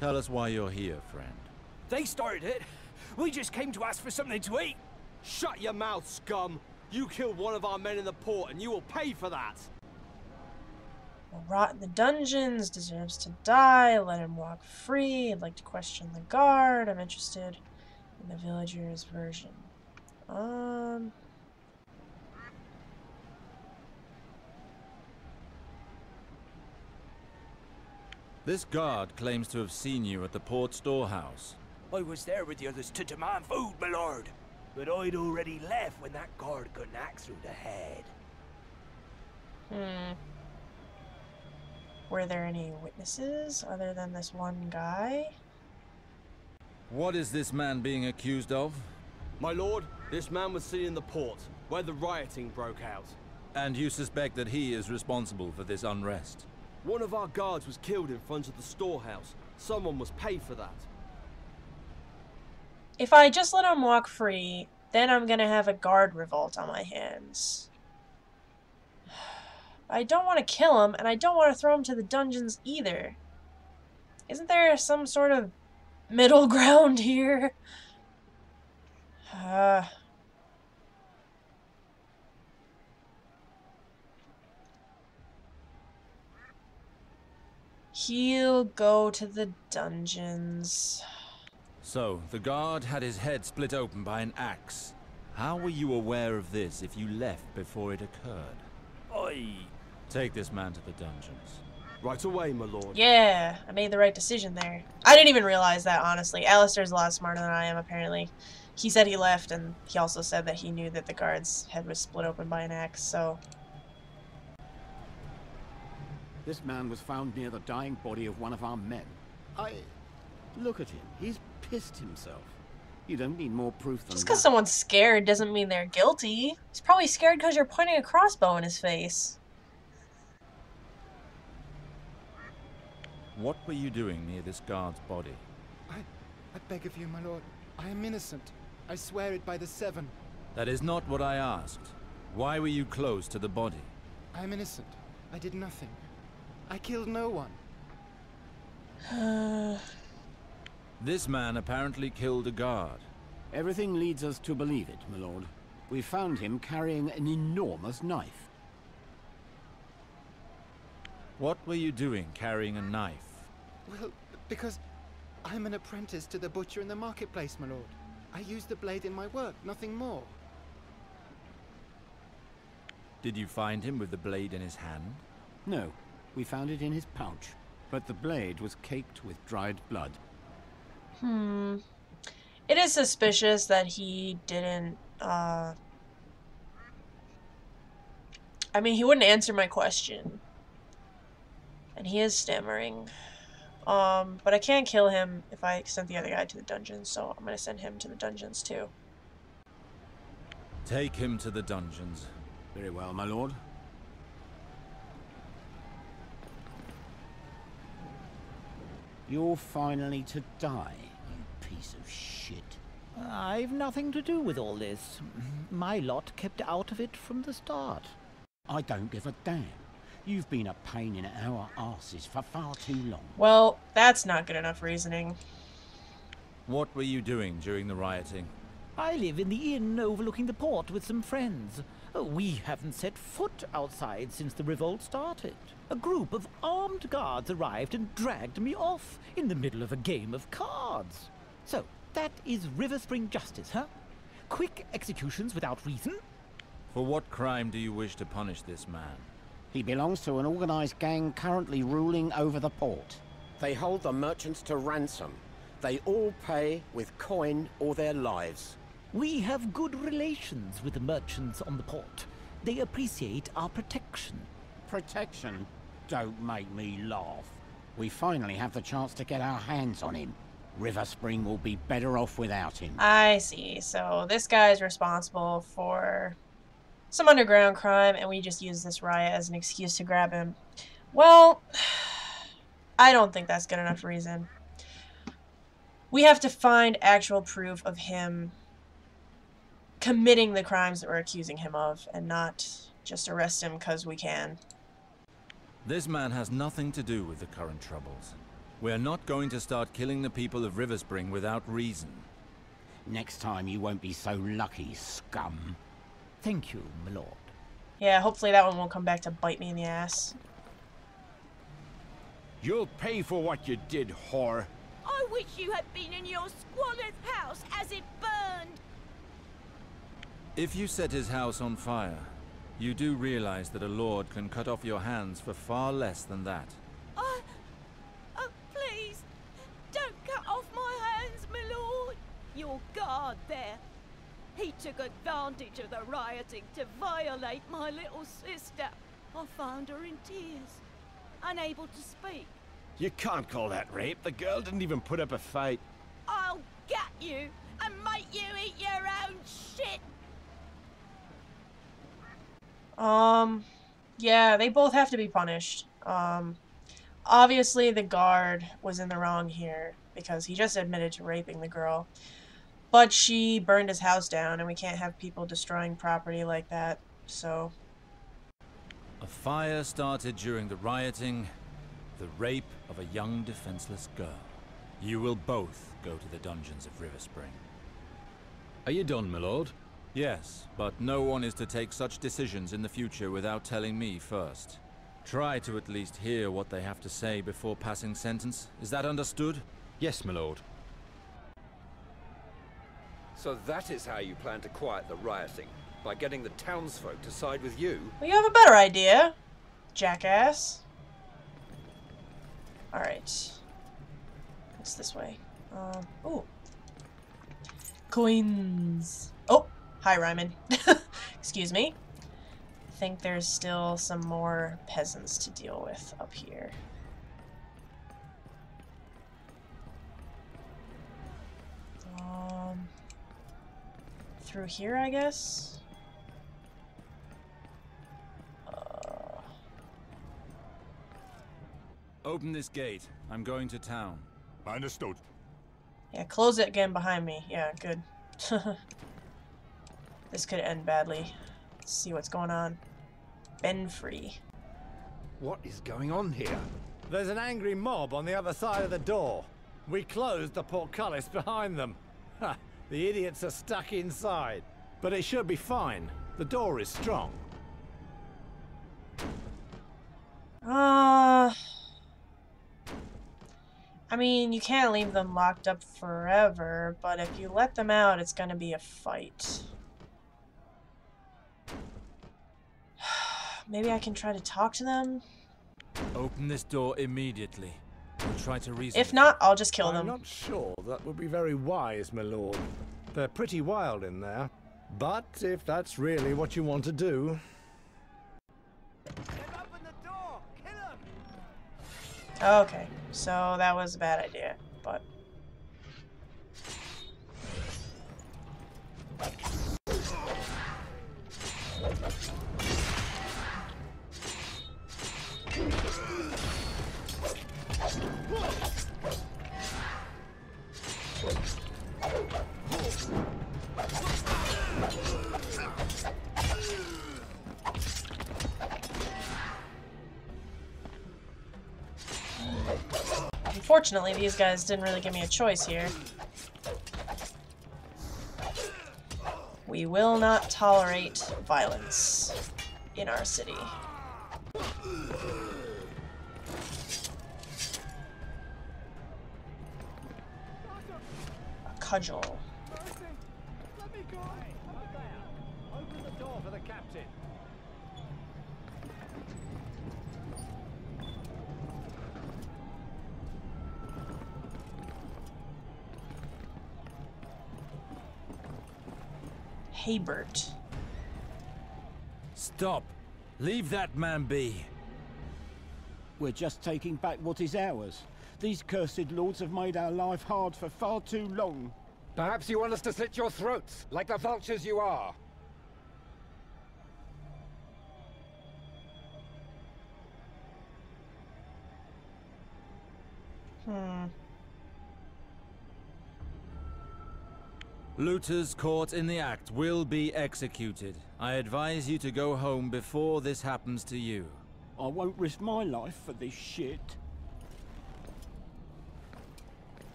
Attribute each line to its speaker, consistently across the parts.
Speaker 1: Tell us why you're here, friend.
Speaker 2: They started it. We just came to ask for something to eat.
Speaker 3: Shut your mouth, scum! You killed one of our men in the port, and you will pay for that!
Speaker 4: Will rot in the dungeons, deserves to die, let him walk free, I'd like to question the guard, I'm interested in the villager's version.
Speaker 1: This guard claims to have seen you at the port storehouse.
Speaker 2: I was there with the others to demand food, my lord. But I'd already left when that guard got an axe through the head.
Speaker 4: Were there any witnesses other than this one guy?
Speaker 1: What is this man being accused of?
Speaker 3: My lord, this man was seen in the port, where the rioting broke out.
Speaker 1: And you suspect that he is responsible for this unrest?
Speaker 3: One of our guards was killed in front of the storehouse. Someone must pay for that.
Speaker 4: If I just let him walk free, then I'm gonna have a guard revolt on my hands. I don't want to kill him, and I don't want to throw him to the dungeons either. Isn't there some sort of middle ground here? He'll go to the dungeons.
Speaker 1: So, the guard had his head split open by an axe. How were you aware of this if you left before it occurred? Take this man to the dungeons.
Speaker 3: Right away, my lord.
Speaker 4: Yeah, I made the right decision there. I didn't even realize that, honestly. Alister's a lot smarter than I am, apparently. He said he left, and he also said that he knew that the guard's head was split open by an axe, so...
Speaker 5: This man was found near the dying body of one of our men. Look at him. He's pissed himself. You don't need more proof than
Speaker 4: Just
Speaker 5: that.
Speaker 4: because someone's scared doesn't mean they're guilty. He's probably scared because you're pointing a crossbow in his face.
Speaker 1: What were you doing near this guard's body?
Speaker 6: I beg of you, my lord. I am innocent. I swear it by the Seven.
Speaker 1: That is not what I asked. Why were you close to the body?
Speaker 6: I am innocent. I did nothing. I killed no one.
Speaker 1: This man apparently killed a guard.
Speaker 5: Everything leads us to believe it, my lord. We found him carrying an enormous knife.
Speaker 1: What were you doing carrying a knife?
Speaker 6: Well, because I'm an apprentice to the butcher in the marketplace, my lord. I use the blade in my work, nothing more.
Speaker 1: Did you find him with the blade in his hand?
Speaker 5: No, we found it in his pouch, but the blade was caked with dried blood.
Speaker 4: It is suspicious that he didn't, I mean, he wouldn't answer my question. And he is stammering. But I can't kill him if I sent the other guy to the dungeons, so I'm gonna send him to the dungeons too.
Speaker 1: Take him to the dungeons.
Speaker 5: Very well, my lord. You're finally to die, you piece of shit.
Speaker 7: I've nothing to do with all this. My lot kept out of it from the start.
Speaker 5: I don't give a damn. You've been a pain in our asses for far too long.
Speaker 4: Well, that's not good enough reasoning.
Speaker 1: What were you doing during the rioting?
Speaker 7: I live in the inn overlooking the port with some friends. We haven't set foot outside since the revolt started. A group of armed guards arrived and dragged me off in the middle of a game of cards. So, that is Riverspring justice, huh? Quick executions without reason?
Speaker 1: For what crime do you wish to punish this man?
Speaker 5: He belongs to an organized gang currently ruling over the port.
Speaker 8: They hold the merchants to ransom. They all pay with coin or their lives.
Speaker 7: We have good relations with the merchants on the port. They appreciate our protection.
Speaker 5: Protection? Don't make me laugh. We finally have the chance to get our hands on him. Riverspring will be better off without him.
Speaker 4: I see. So this guy's responsible for some underground crime, and we just use this riot as an excuse to grab him. Well, I don't think that's good enough reason. We have to find actual proof of him committing the crimes that we're accusing him of, and not just arrest him because we can.
Speaker 1: This man has nothing to do with the current troubles. We're not going to start killing the people of Riverspring without reason.
Speaker 5: Next time you won't be so lucky, scum.
Speaker 7: Thank you, my lord.
Speaker 4: Yeah, hopefully that one won't come back to bite me in the ass.
Speaker 9: You'll pay for what you did, whore.
Speaker 10: I wish you had been in your squalid house as it burned.
Speaker 1: If you set his house on fire, you do realize that a lord can cut off your hands for far less than that.
Speaker 10: Please, don't cut off my hands, my lord. Your guard there. He took advantage of the rioting to violate my little sister. I found her in tears, unable to speak.
Speaker 9: You can't call that rape. The girl didn't even put up a fight.
Speaker 10: I'll get you and make you eat your own shit.
Speaker 4: Yeah, they both have to be punished. Obviously the guard was in the wrong here because he just admitted to raping the girl. But she burned his house down and we can't have people destroying property like that, so...
Speaker 1: A fire started during the rioting, the rape of a young defenseless girl. You will both go to the dungeons of Riverspring.
Speaker 11: Are you done, my lord?
Speaker 1: Yes, but no one is to take such decisions in the future without telling me first. Try to at least hear what they have to say before passing sentence. Is that understood?
Speaker 11: Yes, my lord.
Speaker 12: So that is how you plan to quiet the rioting, by getting the townsfolk to side with you?
Speaker 4: Well, you have a better idea, jackass. Alright. What's this way? Ooh. Coins. Oh, hi, Ryman. Excuse me. I think there's still some more peasants to deal with up here. Through here, I guess?
Speaker 1: Open this gate. I'm going to town.
Speaker 9: Understood.
Speaker 4: Yeah, close it again behind me. Yeah, good. This could end badly. Let's see what's going on. Ben free.
Speaker 9: What is going on here?
Speaker 3: There's an angry mob on the other side of the door. We closed the portcullis behind them. Ha! The idiots are stuck inside. But it should be fine. The door is strong.
Speaker 4: I mean, you can't leave them locked up forever, but if you let them out, it's gonna be a fight. Maybe I can try to talk to them?
Speaker 1: Open this door immediately. We'll try to reason.
Speaker 4: If not, I'll just kill them.
Speaker 3: I'm not sure that would be very wise, my lord. They're pretty wild in there. But if that's really what you want to do...
Speaker 2: Open the door! Kill him!
Speaker 4: Okay, so that was a bad idea, but... Unfortunately, these guys didn't really give me a choice here. We will not tolerate violence in our city. A cudgel.
Speaker 3: Let me go! Open the door for the captain.
Speaker 4: Haybert.
Speaker 1: Stop! Leave that man be!
Speaker 5: We're just taking back what is ours. These cursed lords have made our life hard for far too long.
Speaker 12: Perhaps you want us to slit your throats, like the vultures you are.
Speaker 1: Looters caught in the act will be executed. I advise you to go home before this happens to you.
Speaker 5: I won't risk my life for this shit.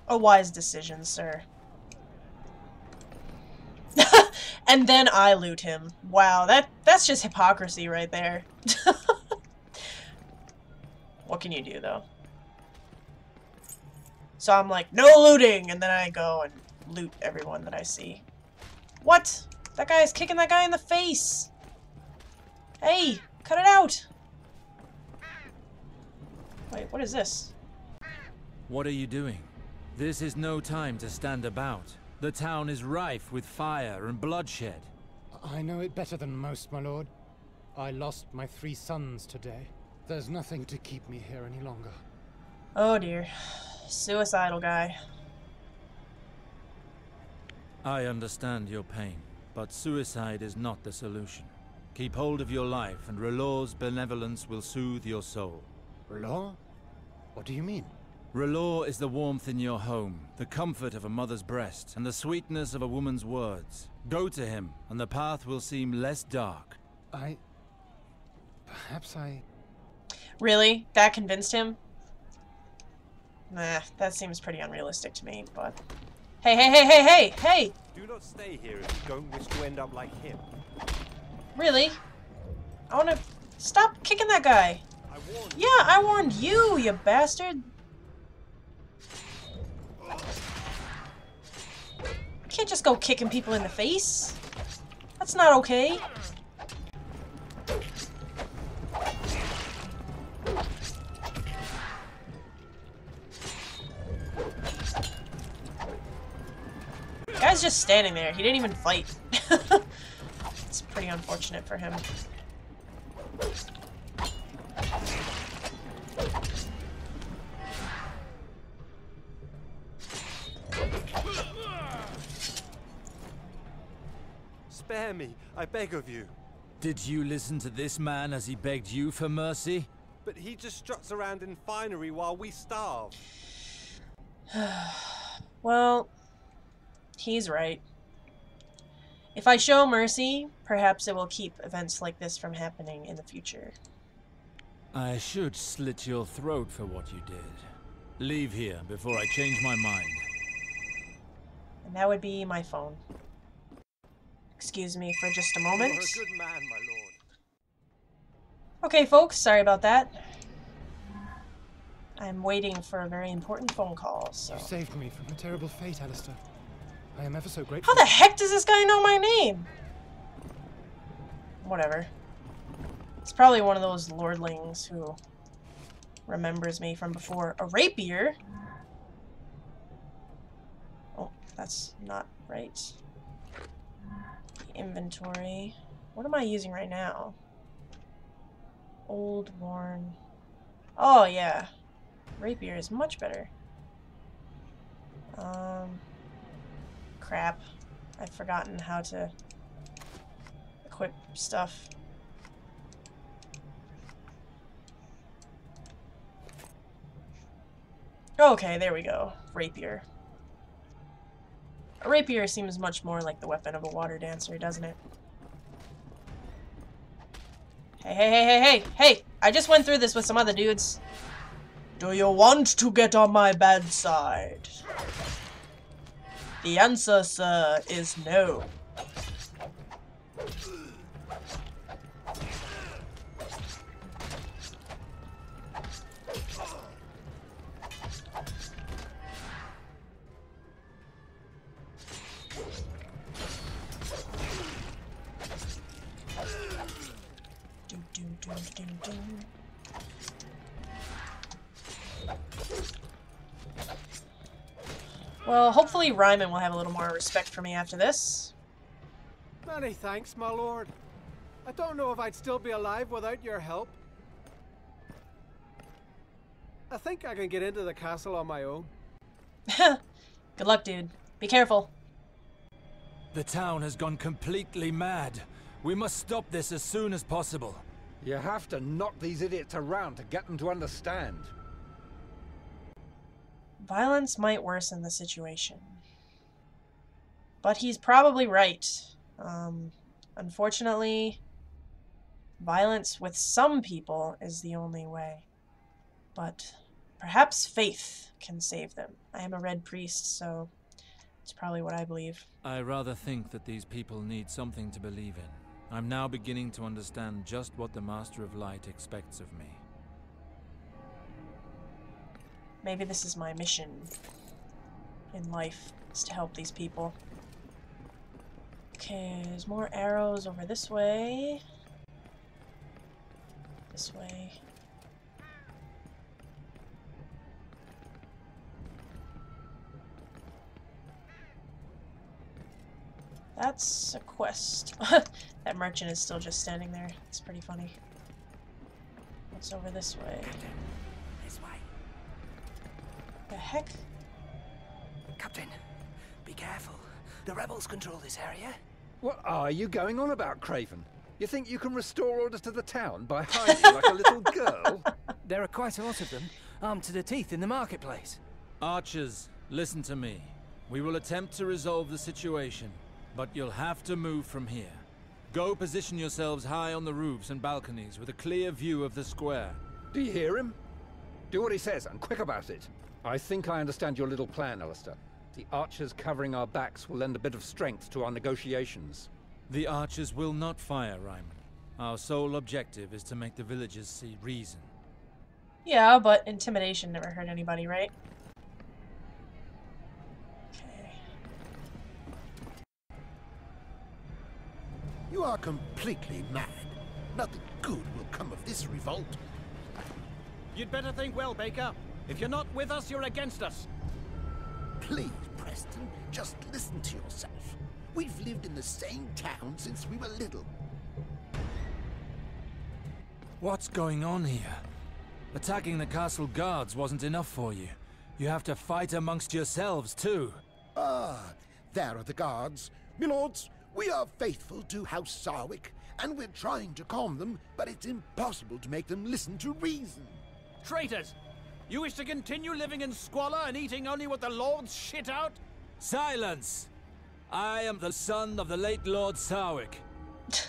Speaker 4: A wise decision, sir. And then I loot him. Wow, that's just hypocrisy right there. What can you do, though? So I'm like, no looting! And then I go and loot everyone that I see. What? That guy is kicking that guy in the face! Hey! Cut it out! Wait, what is this?
Speaker 1: What are you doing? This is no time to stand about. The town is rife with fire and bloodshed.
Speaker 6: I know it better than most, my lord. I lost my 3 sons today. There's nothing to keep me here any longer.
Speaker 4: Oh dear. Suicidal guy.
Speaker 1: I understand your pain, but suicide is not the solution. Keep hold of your life, and Relor's benevolence will soothe your soul.
Speaker 6: Relor? What do you mean?
Speaker 1: Relor is the warmth in your home, the comfort of a mother's breast, and the sweetness of a woman's words. Go to him, and the path will seem less dark.
Speaker 6: Perhaps I...
Speaker 4: Really? That convinced him? Nah, that seems pretty unrealistic to me, but... Hey, hey, hey, hey, hey, hey!
Speaker 13: Do not stay here if you don't wish to end up like him.
Speaker 4: Really? I wanna... Stop kicking that guy! Yeah, I warned you, you bastard! You can't just go kicking people in the face. That's not okay. The guy's just standing there. He didn't even fight. It's pretty unfortunate for him.
Speaker 13: Spare me, I beg of you.
Speaker 1: Did you listen to this man as he begged you for mercy?
Speaker 13: But he just struts around in finery while we starve.
Speaker 4: Well, he's right. If I show mercy, perhaps it will keep events like this from happening in the future.
Speaker 1: I should slit your throat for what you did. Leave here before I change my mind.
Speaker 4: And that would be my phone. Excuse me for just a moment.
Speaker 13: You're a good man, my lord.
Speaker 4: Okay, folks, sorry about that. I'm waiting for a very important phone call, so...
Speaker 6: You saved me from a terrible fate, Alester. I am ever so grateful.
Speaker 4: How the heck does this guy know my name? Whatever. It's probably one of those lordlings who remembers me from before. A rapier? Oh, that's not right. Inventory. What am I using right now? Old, worn. Oh, yeah. Rapier is much better. Crap. I've forgotten how to equip stuff. Okay, there we go. Rapier. A rapier seems much more like the weapon of a water dancer, doesn't it? Hey, hey, hey, hey, hey, hey! I just went through this with some other dudes. Do you want to get on my bad side? The answer, sir, is no. Well, hopefully Ryman will have a little more respect for me after this.
Speaker 14: Many thanks, my lord. I don't know if I'd still be alive without your help. I think I can get into the castle on my own.
Speaker 4: Good luck, dude. Be careful.
Speaker 1: The town has gone completely mad. We must stop this as soon as possible.
Speaker 12: You have to knock these idiots around to get them to understand.
Speaker 4: Violence might worsen the situation. But he's probably right. Unfortunately, violence with some people is the only way. But Perhaps faith can save them. I am a red priest, so it's probably what I believe.
Speaker 1: I rather think that these people need something to believe in. I'm now beginning to understand just what the Master of Light expects of me.
Speaker 4: Maybe this is my mission in life, is to help these people. Okay, there's more arrows over this way. This way. That's a quest. That merchant is still just standing there. It's pretty funny. What's over this way?
Speaker 2: Captain, this way.
Speaker 4: The heck?
Speaker 2: Captain, be careful. The rebels control this area.
Speaker 12: What are you going on about, Craven? You think you can restore order to the town by hiding like a little girl?
Speaker 2: There are quite a lot of them, armed to the teeth in the marketplace.
Speaker 1: Archers, listen to me. We will attempt to resolve the situation, but you'll have to move from here. Go position yourselves high on the roofs and balconies with a clear view of the square.
Speaker 12: Do you hear him? Do what he says and quick about it. I think I understand your little plan, Alester. The archers covering our backs will lend a bit of strength to our negotiations.
Speaker 1: The archers will not fire, Ryman. Our sole objective is to make the villagers see reason.
Speaker 4: Yeah, but intimidation never hurt anybody, right? Okay.
Speaker 15: You are completely mad. Nothing good will come of this revolt.
Speaker 9: You'd better think well, Baker. If you're not with us, you're against us.
Speaker 15: Please, Preston, just listen to yourself. We've lived in the same town since we were little.
Speaker 1: What's going on here? Attacking the castle guards wasn't enough for you. You have to fight amongst yourselves, too.
Speaker 15: Ah, there are the guards. Milords, we are faithful to House Sarwyck, and we're trying to calm them, but it's impossible to make them listen to reason.
Speaker 9: Traitors! You wish to continue living in squalor and eating only what the lords shit out?
Speaker 1: Silence! I am the son of the late Lord Sarwyck.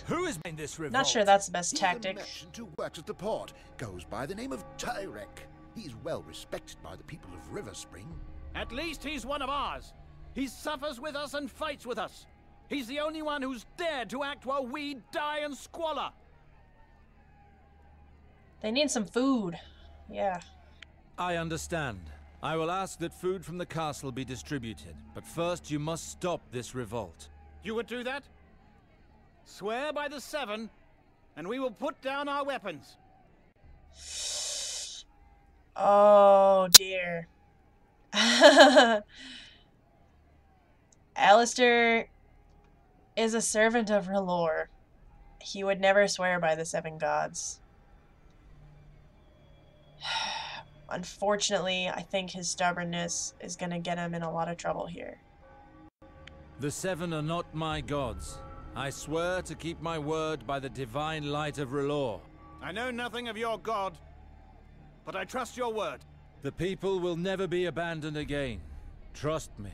Speaker 1: Who is behind this revolt?
Speaker 4: Not sure that's the best
Speaker 15: He's
Speaker 4: tactic.
Speaker 15: a merchant who works at the port, goes by the name of Tyrek. He's well respected by the people of Riverspring.
Speaker 9: At least he's one of ours. He suffers with us and fights with us. He's the only one who's dared to act while we die in squalor.
Speaker 4: They need some food. Yeah.
Speaker 1: I understand. I will ask that food from the castle be distributed, but first you must stop this revolt.
Speaker 9: You would do that? Swear by the Seven, and we will put down our weapons.
Speaker 4: Oh dear. Alester is a servant of R'hllor. He would never swear by the Seven Gods. Unfortunately, I think his stubbornness is going to get him in a lot of trouble here.
Speaker 1: The Seven are not my gods. I swear to keep my word by the divine light of R'hllor.
Speaker 9: I know nothing of your god, but I trust your word.
Speaker 1: The people will never be abandoned again. Trust me.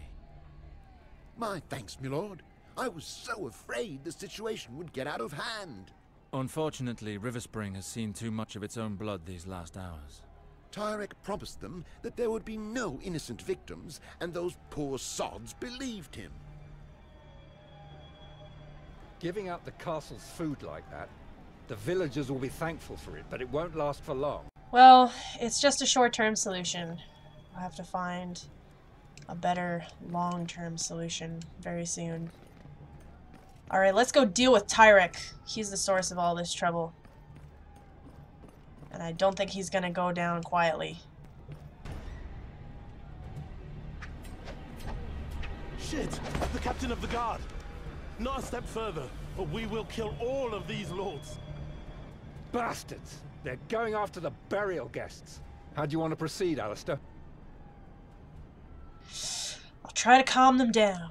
Speaker 15: My thanks, milord. I was so afraid the situation would get out of hand.
Speaker 1: Unfortunately, Riverspring has seen too much of its own blood these last hours.
Speaker 15: Tyrek promised them that there would be no innocent victims, and those poor sods believed him.
Speaker 12: Giving out the castle's food like that, the villagers will be thankful for it, but it won't last for long.
Speaker 4: Well, it's just a short-term solution. I'll have to find a better long-term solution very soon. Alright, let's go deal with Tyrek. He's the source of all this trouble. And I don't think he's gonna go down quietly.
Speaker 16: Shit! The captain of the guard! Not a step further, or we will kill all of these lords.
Speaker 12: Bastards! They're going after the burial guests. How do you want to proceed, Alester?
Speaker 4: I'll try to calm them down.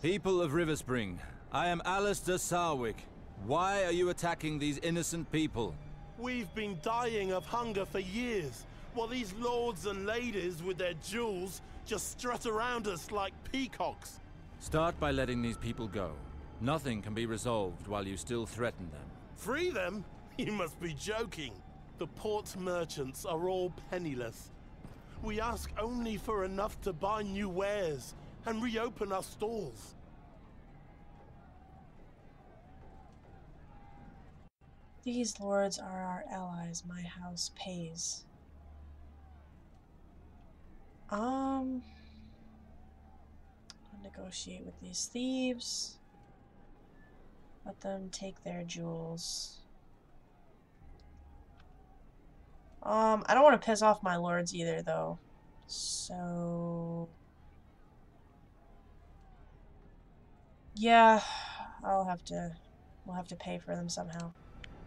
Speaker 1: People of Riverspring, I am Alester Sarwyck. Why are you attacking these innocent people?
Speaker 16: We've been dying of hunger for years, while these lords and ladies with their jewels just strut around us like peacocks.
Speaker 1: Start by letting these people go. Nothing can be resolved while you still threaten them.
Speaker 16: Free them? You must be joking. The port's merchants are all penniless. We ask only for enough to buy new wares and reopen our stalls.
Speaker 4: These lords are our allies. My house pays. I'll negotiate with these thieves. Let them take their jewels. I don't want to piss off my lords either, though. So... yeah, we'll have to pay for them somehow.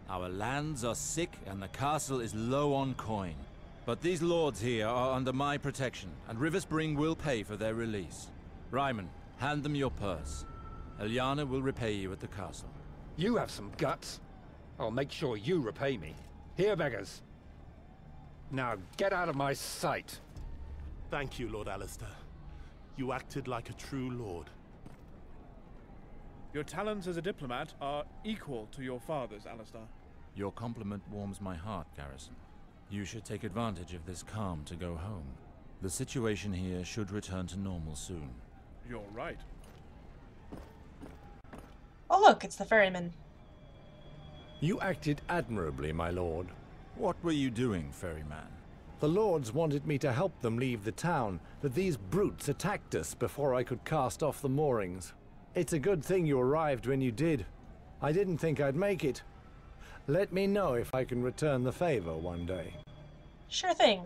Speaker 1: Our lands are sick and the castle is low on coin. But these lords here are under my protection, and Riverspring will pay for their release. Ryman, hand them your purse. Eliana will repay you at the castle.
Speaker 12: You have some guts. I'll make sure you repay me. Here, beggars. Now get out of my sight.
Speaker 16: Thank you, Lord Alester. You acted like a true lord.
Speaker 17: Your talents as a diplomat are equal to your father's, Alester.
Speaker 1: Your compliment warms my heart, Garrison. You should take advantage of this calm to go home. The situation here should return to normal soon.
Speaker 17: You're right.
Speaker 4: Oh look, it's the ferryman.
Speaker 3: You acted admirably, my lord.
Speaker 1: What were you doing, ferryman?
Speaker 3: The lords wanted me to help them leave the town, but these brutes attacked us before I could cast off the moorings. It's a good thing you arrived when you did. I didn't think I'd make it. Let me know if I can return the favor one day.
Speaker 4: Sure thing.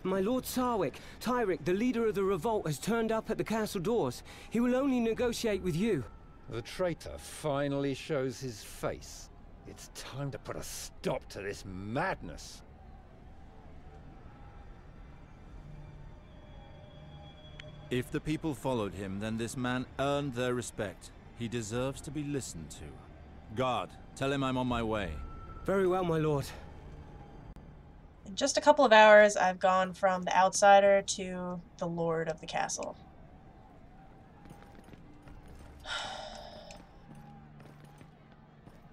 Speaker 18: My Lord Sarwyck, Tyrek, the leader of the revolt, has turned up at the castle doors. He will only negotiate with you.
Speaker 12: The traitor finally shows his face. It's time to put a stop to this madness.
Speaker 1: If the people followed him, then this man earned their respect. He deserves to be listened to. Guard, tell him I'm on my way.
Speaker 18: Very well, my lord.
Speaker 4: In just a couple of hours, I've gone from the outsider to the lord of the castle.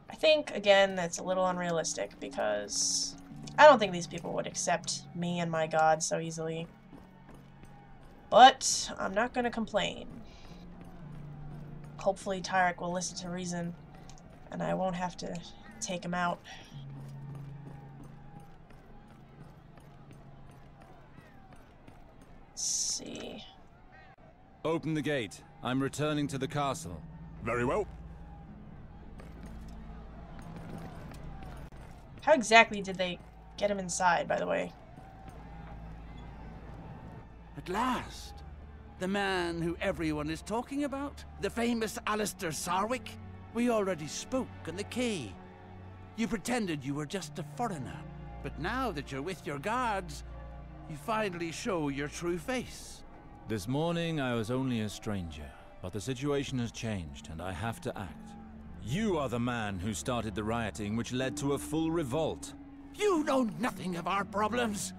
Speaker 4: I think, again, that's a little unrealistic because I don't think these people would accept me and my god so easily. But I'm not going to complain. Hopefully Tyrek will listen to reason and I won't have to take him out. Let's see.
Speaker 1: Open the gate. I'm returning to the castle.
Speaker 19: Very well.
Speaker 4: How exactly did they get him inside, by the way?
Speaker 20: At last! The man who everyone is talking about? The famous Alester Sarwyck? We already spoke on the quay. You pretended you were just a foreigner, but now that you're with your guards, you finally show your true face.
Speaker 1: This morning I was only a stranger, but the situation has changed and I have to act. You are the man who started the rioting which led to a full revolt.
Speaker 20: You know nothing of our problems.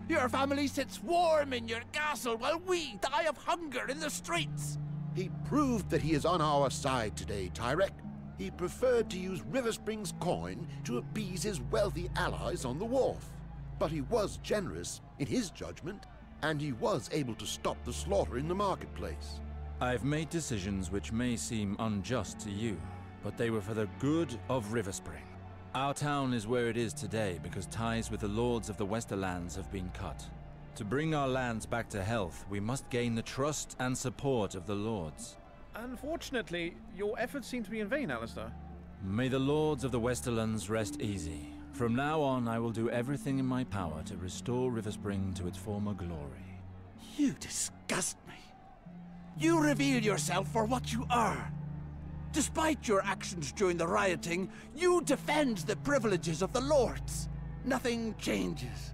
Speaker 20: Your family sits warm in your castle while we die of hunger in the streets.
Speaker 15: He proved that he is on our side today, Tyrek. He preferred to use Riverspring's coin to appease his wealthy allies on the wharf. But he was generous in his judgment, and he was able to stop the slaughter in the marketplace.
Speaker 1: I've made decisions which may seem unjust to you, but they were for the good of Riverspring. Our town is where it is today because ties with the lords of the Westerlands have been cut. To bring our lands back to health, we must gain the trust and support of the lords.
Speaker 17: Unfortunately, your efforts seem to be in vain, Alester.
Speaker 1: May the lords of the Westerlands rest easy. From now on, I will do everything in my power to restore Riverspring to its former glory.
Speaker 20: You disgust me. You reveal yourself for what you are. Despite your actions during the rioting, you defend the privileges of the lords. Nothing changes.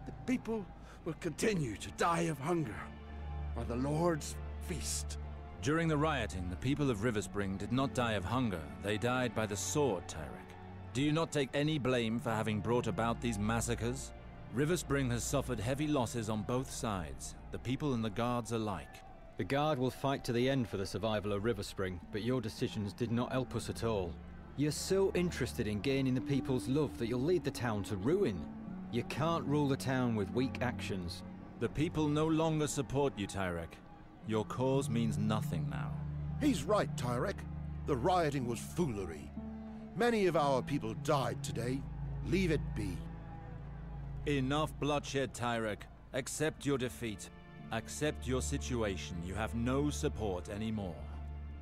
Speaker 20: The people will continue to die of hunger, while the lords feast.
Speaker 1: During the rioting, the people of Riverspring did not die of hunger. They died by the sword, Tyrek. Do you not take any blame for having brought about these massacres? Riverspring has suffered heavy losses on both sides, the people and the guards alike.
Speaker 11: The Guard will fight to the end for the survival of Riverspring, but your decisions did not help us at all. You're so interested in gaining the people's love that you'll lead the town to ruin. You can't rule the town with weak actions.
Speaker 1: The people no longer support you, Tyrek. Your cause means nothing now.
Speaker 15: He's right, Tyrek. The rioting was foolery. Many of our people died today. Leave it be.
Speaker 1: Enough bloodshed, Tyrek. Accept your defeat. Accept your situation. You have no support anymore.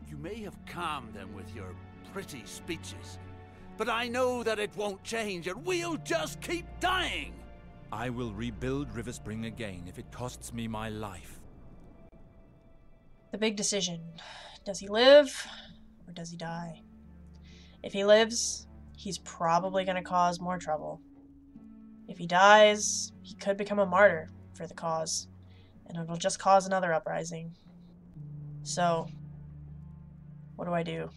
Speaker 20: You may have calmed them with your pretty speeches, but I know that it won't change and we'll just keep dying!
Speaker 1: I will rebuild Riverspring again if it costs me my life.
Speaker 4: The big decision. Does he live or does he die? If he lives, he's probably going to cause more trouble. If he dies, he could become a martyr for the cause, and it'll just cause another uprising. So, what do I do?